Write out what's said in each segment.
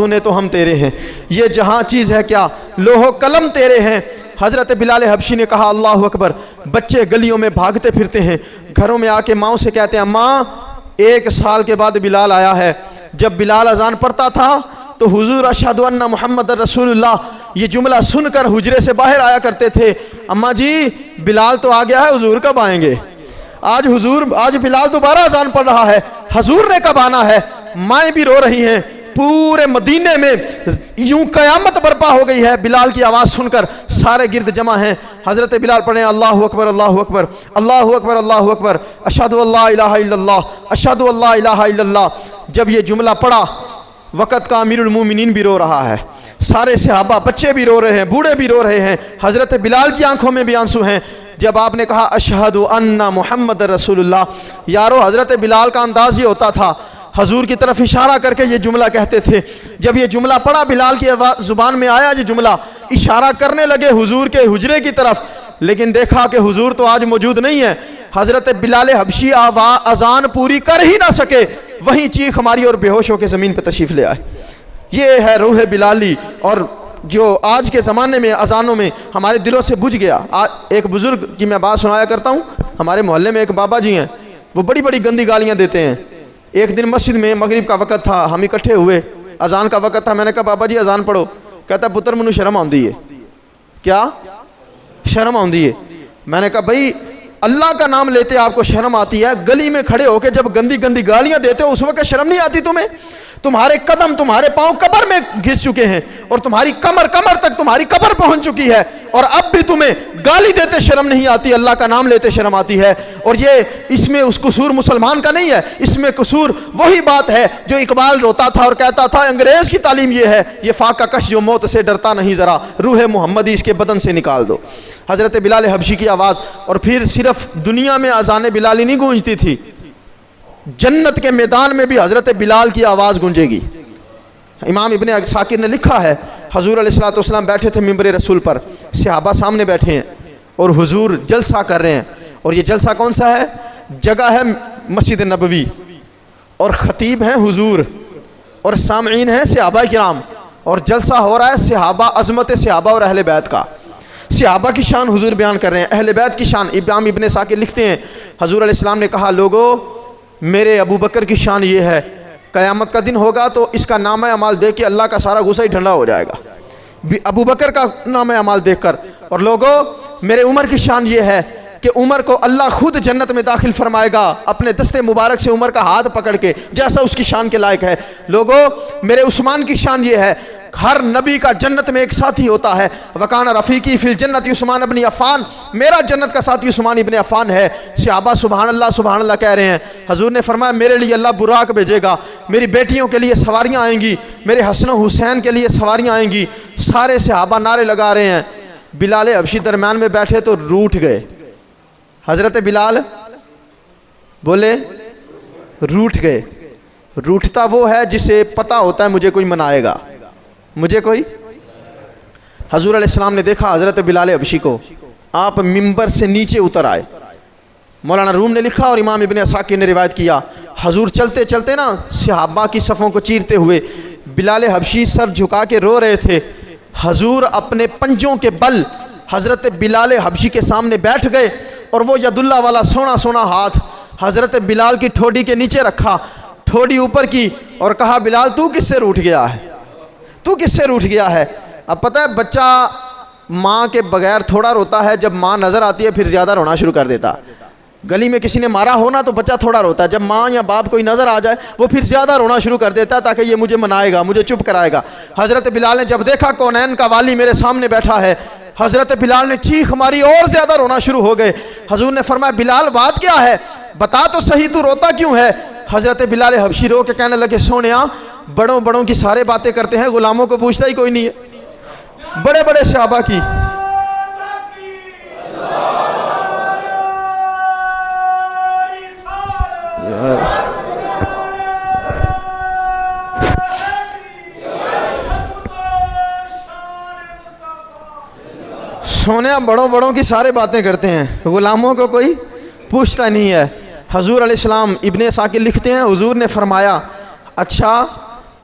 बातूने तो हम तेरे हैं, ये जहाँ चीज़ है क्या लोहो कलम तेरे हैं। हज़रत बिलाल हबशी ने कहा अल्लाह अकबर। बच्चे गलियों में भागते फिरते हैं, घरों में आके माँ से कहते हैं अम्मा 1 साल के बाद बिलाल आया है। जब बिलाल अजान पढ़ता था तो हुजूर अशहदु अन्ना मुहम्मद रसूलुल्लाह ये जुमला सुनकर हुजरे से बाहर आया करते थे, अम्मा जी बिलाल तो आ गया है, हुजूर कब आएंगे? आज बिलाल दोबारा अजान पढ़ रहा है, हुजूर ने कब आना है? माएँ भी रो रही हैं। पूरे मदीने में यूं कयामत बर्पा हो गई है बिलाल की आवाज़ सुनकर, सारे गिर्द जमा हैं। हज़रत बिलाल पढ़े अल्लाहु अकबर अल्लाहु अकबर अल्लाहु अकबर अल्लाहु अकबर अशहदु अल्ला इलाहा इल्लल्लाह अशहदु अल्ला इलाहा इल्लल्लाह। जब ये जुमला पढ़ा वक़्त का अमीरुल मोमिनीन भी रो रहा है, सारे सहाबा बच्चे भी रो रहे हैं, बूढ़े भी रो रहे हैं, हज़रत बिलाल की आंखों में भी आंसू हैं। जब आपने कहा अशहदु अन्ना मुहम्मद रसूलुल्लाह, यारो हज़रत बिलाल का अंदाज़ ये होता था, हजूर की तरफ इशारा करके ये जुमला कहते थे। जब ये जुमला पढ़ा बिलाल की ज़ुबान में आया ये जुमला, इशारा करने लगे हुजूर के हुजरे की तरफ, लेकिन देखा कि हुजूर तो आज मौजूद नहीं है। हज़रत बिलाल हबशी अजान पूरी कर ही ना सके, वहीं चीख मारी और बेहोश होकर ज़मीन पर तशरीफ़ ले आए। ये है रूह बिलाली, और जो आज के ज़माने में अजानों में हमारे दिलों से बुझ गया। एक बुज़ुर्ग की मैं बात सुनाया करता हूँ, हमारे मोहल्ले में एक बाबा जी हैं, वो बड़ी बड़ी गंदी गालियाँ देते हैं। एक दिन मस्जिद में मगरिब का वक़्त था, हम इकट्ठे हुए, अजान का वक़्त था। मैंने कहा बाबा जी अजान पढ़ो। कहता पुत्र मैनू शर्म आउंदी है। क्या शर्म आउंदी है? मैंने कहा भाई अल्लाह का नाम लेते आपको शर्म आती है, गली में खड़े होकर जब गंदी गंदी गालियाँ देते हो उस वक्त शर्म नहीं आती तुम्हें? तुम्हारे कदम तुम्हारे पाँव कब्र में घिस चुके हैं और तुम्हारी कमर तक तुम्हारी कब्र पहुंच चुकी है, और अब भी तुम्हें गाली देते शर्म नहीं आती, अल्लाह का नाम लेते शर्म आती है। और ये इसमें उस कसूर मुसलमान का नहीं है, इसमें कसूर वही बात है जो इकबाल रोता था और कहता था अंग्रेज़ की तालीम ये है, ये फाका कश जो मौत से डरता नहीं ज़रा, रूह मोहम्मदी इसके बदन से निकाल दो। हज़रत बिलाल हबशी की आवाज़। और फिर सिर्फ दुनिया में अज़ान बिलाली नहीं गूंजती थी, जन्नत के मैदान में भी हज़रत बिलाल की आवाज़ गूंजेगी। इमाम इब्ने साकिर ने लिखा है हजूर अलैहिस्सलातु वस्सलाम बैठे थे मिंबर रसूल पर, सहाबा सामने बैठे हैं और हुजूर जलसा कर रहे हैं। और ये जलसा कौन सा है? जगह है मस्जिद नबवी, और ख़तीब हैं हुजूर, और सामईन हैं सहाबा किराम, और जलसा हो रहा है सहाबा, अज़मत सहाबा और अहले बैत का। सहाबा की शान हुजूर बयान कर रहे हैं, अहले बैत की शान। इमाम इब्ने साकिर लिखते हैं हजूर अलैहिस्सलाम ने कहा लोगो मेरे अबू बकर की शान ये है, क़यामत का दिन होगा तो इसका नामा अमाल देख के अल्लाह का सारा गुस्सा ही ठंडा हो जाएगा, अबू बकर का नामा अमाल देख कर। और लोगों मेरे उमर की शान ये है कि उमर को अल्लाह खुद जन्नत में दाखिल फरमाएगा अपने दस्ते मुबारक से उमर का हाथ पकड़ के, जैसा उसकी शान के लायक है। लोगों मेरे उस्मान की शान ये है, हर नबी का जन्नत में एक साथी होता है, वकाना रफ़ीकी फिल जन्नत उस्मान इब्न अफ़्फ़ान, मेरा जन्नत का साथी उस्मान इब्न अफ़्फ़ान है। सहाबा सुभान अल्लाह कह रहे हैं। हजूर ने फरमाया मेरे लिए अल्लाह बुराक भेजेगा, मेरी बेटियों के लिए सवारियाँ आएंगी, मेरे हसन हुसैन के लिए सवारियाँ आएंगी। सारे सहाबा नारे लगा रहे हैं। बिलाल हबशी दरम्यान में बैठे तो रूठ गए। हज़रत बिलाल बोले रूठ गए। रूठता वो है जिसे पता होता है मुझे कोई मनाएगा, मुझे कोई। हजूर अलैहिस्सलाम ने देखा हज़रत बिलाल हबशी को, आप मिंबर से नीचे उतर आए। मौलाना रूम ने लिखा और इमाम इब्ने साकिर ने रिवायत किया, हजूर चलते चलते ना सहाबा की सफ़ों को चीरते हुए बिलाल हबशी सर झुका के रो रहे थे। हजूर अपने पंजों के बल हज़रत बिलाल हबशी के सामने बैठ गए और वो यदुल्ला वाला सोना सोना हाथ हज़रत बिलाल की ठोड़ी के नीचे रखा, ठोड़ी ऊपर की, और कहा बिलाल तू किससे रूठ गया है, तू किससे रूठ गया है। अब पता है बच्चा माँ के बगैर थोड़ा रोता है, जब माँ नज़र आती है फिर ज़्यादा रोना शुरू कर देता। गली में किसी ने मारा हो ना तो बच्चा थोड़ा रोता है, जब माँ या बाप कोई नज़र आ जाए वो फिर ज़्यादा रोना शुरू कर देता है ताकि ये मुझे मनाएगा, मुझे चुप कराएगा। हज़रत बिलाल ने जब देखा कौनैन का वाली मेरे सामने बैठा है, हज़रत बिलाल ने चीख मारी और ज़्यादा रोना शुरू हो गए। हजूर ने फरमाया बिलाल बात क्या है, बता तो सही तू रोता क्यों है। हज़रत बिलाल हबशी रो के कहने लगे सोनिया बड़ों बड़ों की सारे बातें करते हैं, गुलामों को पूछता ही कोई नहीं है। बड़े बड़े सहाबा की सोनिया बड़ों बड़ों की सारे बातें करते हैं, गुलामों को कोई पूछता नहीं है। हजूर अलैहिस्सलाम इब्ने साकिर लिखते हैं हुजूर ने फरमाया अच्छा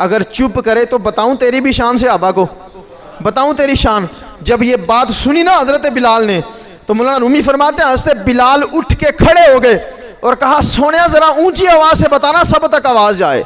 अगर चुप करे तो बताऊं तेरी भी शान से आबा को, बताऊं तेरी शान। जब ये बात सुनी ना हजरत बिलाल ने, तो मौलाना रूमी फरमाते हैं हजरत बिलाल उठ के खड़े हो गए और कहा सोनिया जरा ऊंची आवाज से बताना, सब तक आवाज जाए,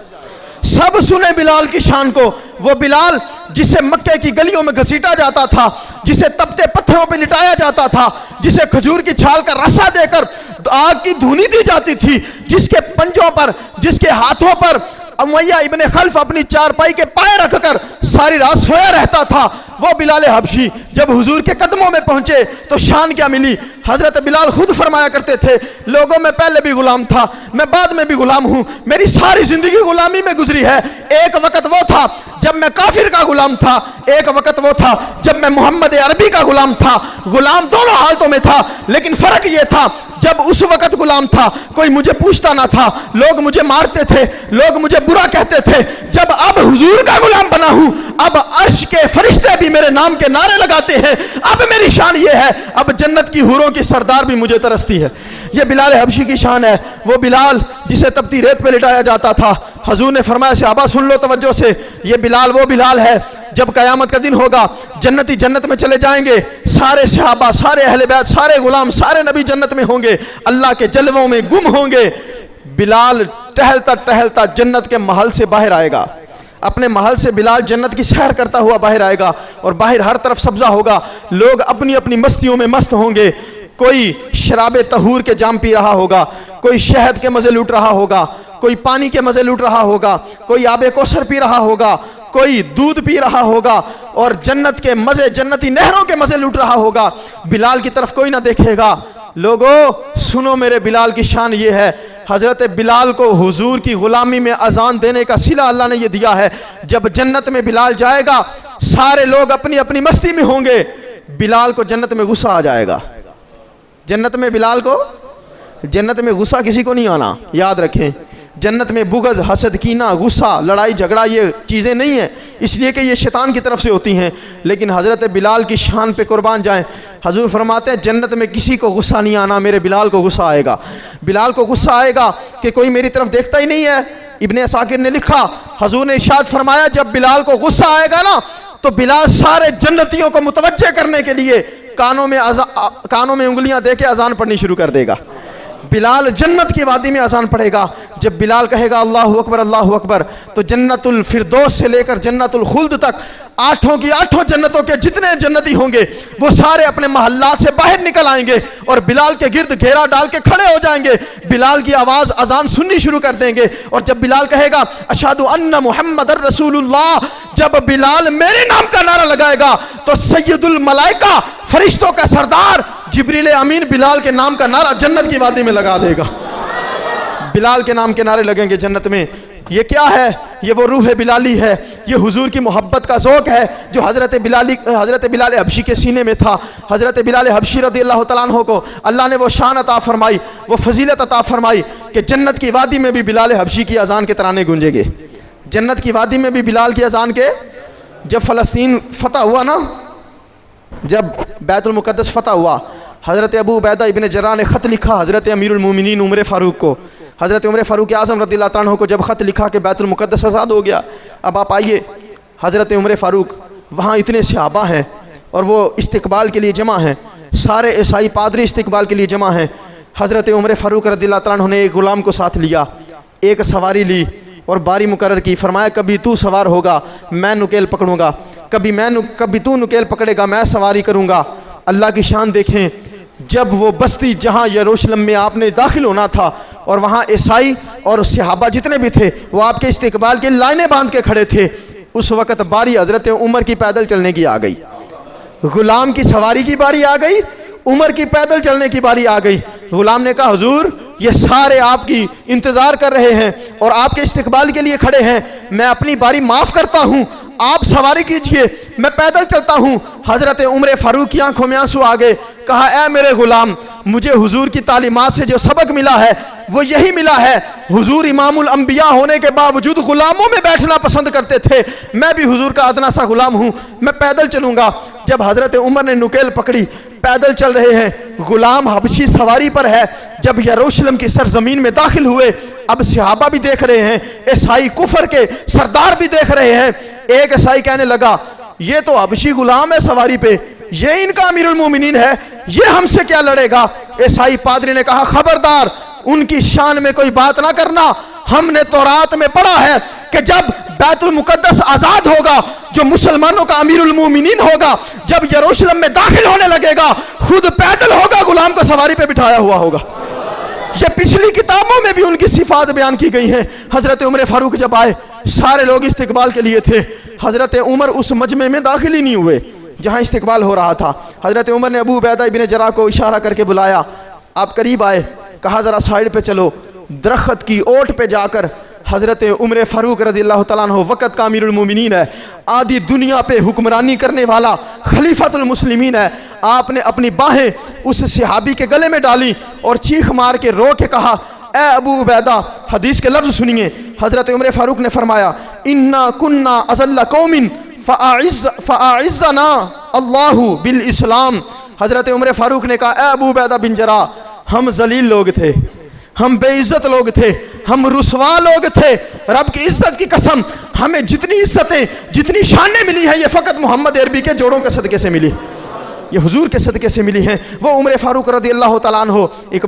सब सुने बिलाल की शान को। वो बिलाल जिसे मक्के की गलियों में घसीटा जाता था, जिसे तपते पत्थरों पे लिटाया जाता था, जिसे खजूर की छाल का रस्सा देकर आग की धुनी दी जाती थी, जिसके पंजों पर, जिसके हाथों पर उमैया इब्ने खल्फ अपनी चारपाई के पाए रखकर सारी रात सोया रहता था, वो बिलाल हबशी जब हुजूर के कदमों में पहुंचे तो शान क्या मिली। हजरत बिलाल खुद फरमाया करते थे, लोगों में पहले भी गुलाम था, मैं बाद में भी गुलाम हूं, मेरी सारी जिंदगी गुलामी में गुजरी है। एक वक्त वो था जब मैं काफिर का गुलाम था, एक वक्त वो था जब मैं मोहम्मद अरबी का गुलाम था। गुलाम दोनों हालतों में था, लेकिन फर्क ये था जब उस वक्त गुलाम था कोई मुझे पूछता ना था, लोग मुझे मारते थे, लोग मुझे बुरा कहते थे। जब अब हुजूर का गुलाम बना हूं, अब अर्श के फरिश्ते भी मेरे नाम के नारे लगाते हैं। अब मेरी शान ये है, अब जन्नत की हूरों की सरदार भी मुझे तरसती है। ये बिलाल हबशी की शान है। वो बिलाल जिसे तपती रेत पे लिटाया जाता था, हुजूर ने फरमाया सहाबा सुन लो तवज्जो से, ये बिलाल वो बिलाल है जब कयामत का दिन होगा, जन्नती जन्नत में चले जाएंगे, सारे सहाबा, सारे अहले बैत, सारे गुलाम, सारे नबी जन्नत में होंगे, अल्लाह के जलवों में गुम होंगे। बिलाल टहलता टहलता जन्नत के महल से बाहर आएगा, अपने महल से बिलाल जन्नत की सैर करता हुआ बाहर आएगा, और बाहर हर तरफ सब्जा होगा, लोग अपनी अपनी मस्तियों में मस्त होंगे। कोई शराबे तहूर के जाम पी रहा होगा, कोई शहद के मजे लूट रहा होगा, कोई पानी के मजे लूट रहा होगा, कोई आबे कौसर पी रहा होगा, कोई दूध पी रहा होगा, और जन्नत के मजे, जन्नती नहरों के मजे लूट रहा होगा। बिलाल की तरफ कोई ना देखेगा। लोगों सुनो, मेरे बिलाल की शान ये है, हजरत बिलाल को हुजूर की गुलामी में अजान देने का सिला अल्लाह ने ये दिया है। जब जन्नत में बिलाल जाएगा, सारे लोग अपनी अपनी मस्ती में होंगे, बिलाल को जन्नत में गुस्सा आ जाएगा। जन्नत में बिलाल को, जन्नत में गुस्सा किसी को नहीं आना, याद रखें। जन्नत में बुग़्ज़, हसद, कीना, गुस्सा, लड़ाई झगड़ा ये चीज़ें नहीं हैं, इसलिए कि ये शैतान की तरफ से होती हैं। लेकिन हज़रत बिलाल की शान पे कुर्बान जाएं। हजूर फरमाते हैं जन्नत में किसी को गुस्सा नहीं आना, मेरे बिलाल को गुस्सा आएगा। बिलाल को गुस्सा आएगा कि कोई मेरी तरफ देखता ही नहीं है। इब्ने असाकिर ने लिखा, हजूर ने इरशाद फरमाया जब बिलाल को गुस्सा आएगा ना, तो बिलाल सारे जन्नतियों को मुतवज्जे करने के लिए कानों में उंगलियां दे के अजान पढ़नी शुरू कर देगा। बिलाल जन्नत की वादी में अजान पढ़ेगा। जब बिलाल कहेगा अल्लाहु अकबर, तो जन्नतुल फिरदौस से लेकर जन्नतुल खुल्द तक आठों की आठों जन्नतों के जितने जन्नती होंगे वो सारे अपने महल्लात से बाहर निकल आएंगे और बिलाल के गिर्द घेरा डाल के खड़े हो जाएंगे। बिलाल की आवाज़ अजान सुननी शुरू कर देंगे। और जब बिलाल कहेगा अशहदु अन्ना मुहम्मदर रसूलुल्लाह, जब बिलाल मेरे नाम का नारा लगाएगा तो सैयदुल मलाइका, फरिश्तों का सरदार जिब्रील अमीन बिलाल के नाम का नारा जन्नत की वादी में लगा देगा। बिलाल के नाम के नारे लगेंगे जन्नत में। ये क्या है? ये वो रूह बिलाली है, ये हुजूर की मोहब्बत का ज़ौक़ है जो हज़रत बिलाल हबशी के सीने में था। हज़रत बिलाल हबशी रज़ियल्लाहु तआला अन्हु को अल्लाह ने वो शान अता फरमाई, वो फजीलत अता फरमाई कि जन्नत की वादी में भी बिलाल हबशी की अजान के तराने गूंजेंगे। जन्नत की वादी में भी बिलाल की अजान के, जब फ़लस्तीन फ़तह हुआ ना, जब बैतुल मुक़द्दस फ़तह हुआ, हज़रत अबू उबैदा इब्न जर्राह ने ख़त लिखा हज़रत अमीरुल मोमिनीन उमर फ़ारूक को। हज़रत उमर फ़ारूक आज़म रज़ियल्लाहु तआला अन्हु को जब ख़त लिखा कि बैतुल मुक़द्दस आज़ाद हो गया, अब आप आइए। हज़रत उमर फ़ारूक, वहाँ इतने सहाबा हैं और वो इस्तकबाल के लिए जमा हैं, सारे ईसाई पादरी इस्तकबाल के लिए जमा हैं। हज़रत उमर फ़ारूक रज़ियल्लाहु तआला अन्हु ने एक ग़ुलाम को साथ लिया, एक सवारी ली और बारी मुकर्रर की। फरमाया कभी तू सवार होगा मैं नुकेल पकड़ूंगा, कभी तू नुकेल पकड़ेगा मैं सवारी करूँगा। अल्लाह की शान देखें, जब वो बस्ती जहाँ यरूशलेम में आपने दाखिल होना था और वहाँ ईसाई और सहाबा जितने भी थे वो आपके इस्तकबाल के लाइनें बांध के खड़े थे, उस वक़्त बारी हज़रत उमर की पैदल चलने की आ गई। ग़ुलाम की सवारी की बारी आ गई, उमर की पैदल चलने की बारी आ गई। ग़ुलाम ने कहा हुजूर ये सारे आपकी इंतज़ार कर रहे हैं और आपके इस्तकबाल के लिए खड़े हैं, मैं अपनी बारी माफ़ करता हूँ, आप सवारी कीजिए, मैं पैदल चलता हूँ। हज़रत उमर फ़ारूक की आंखों में आंसू आ गए। कहा ऐ मेरे ग़ुलाम, मुझे हुजूर की तालीमात से जो सबक मिला है वो यही मिला है। हुजूर इमामुल अंबिया होने के बावजूद ग़ुलामों में बैठना पसंद करते थे, मैं भी हुजूर का अदना सा ग़ुलाम हूँ, मैं पैदल चलूँगा। जब हज़रत उमर ने नुकेल पकड़ी, पैदल चल रहे हैं, गुलाम हबशी सवारी पर है। जब यरूशलेम की सरजमीन में दाखिल हुए, अब सहाबा भी देख रहे हैं, ईसाई कुफर के सरदार भी देख रहे हैं। एक ईसाई कहने लगा, ये तो हबशी गुलाम है सवारी पे, ये इनका अमीरुल मोमिनीन है, ये हमसे क्या लड़ेगा। ईसाई पादरी ने कहा, खबरदार, उनकी शान में कोई बात ना करना। हमने तौरात में पढ़ा है कि जब बैतुल मुकद्दस आजाद होगा, जो मुसलमानों का अमीरुल मोमिनीन होगा, जब यरूशलेम में दाखिल होने लगेगा, खुद पैदल होगा, गुलाम को सवारी पे बिठाया हुआ होगा। ये पिछली किताबों में भी उनकी सिफात बयान की गई हैं। हजरत उमर फारूक जब आए, सारे लोग इस्तिकबाल के लिए थे। हजरत उमर उस मजमे में दाखिल ही नहीं हुए जहां इस्तिकबाल हो रहा था। हजरत उमर ने अबू उबैदा इब्न जर्राह को इशारा करके बुलाया, आप करीब आए, कहा जरा साइड पे चलो। दरख्त की ओट पे जाकर हजरत उमर फारूक रज़ियल्लाहु तआला अन्हु वक़्त का अमीरुल मोमिनीन है, आधी दुनिया पे हुक्मरानी करने वाला खलीफतुल मुस्लिमीन है। आपने अपनी बाहें उस सहाबी के गले में डाली और चीख मार के रो के कहा, ए अबू उबैदा। हदीस के लफ्ज़ सुनिए, हजरत उमर फारूक ने फरमाया, इन्ना कुन्ना अज़ल्ला कौमिन फ़अइज़्ज़ना अल्लाहु बिल इस्लाम। हजरत उमर फारूक ने कहा, ए अबू उबैदा बिन जर्राह, हम जलील लोग थे, हम बेइज्जत लोग थे, हम रुसवा लोग थे। रब की इज्जत की कसम, हमें जितनी इज्जतें, जितनी शानें मिली हैं, ये फ़कत मोहम्मद अरबी के जोड़ों के सदक़े से मिली, ये हुजूर के सदक़े से मिली हैं। वो उमर फारूक रज़ियल्लाहु तआला अन्हु एक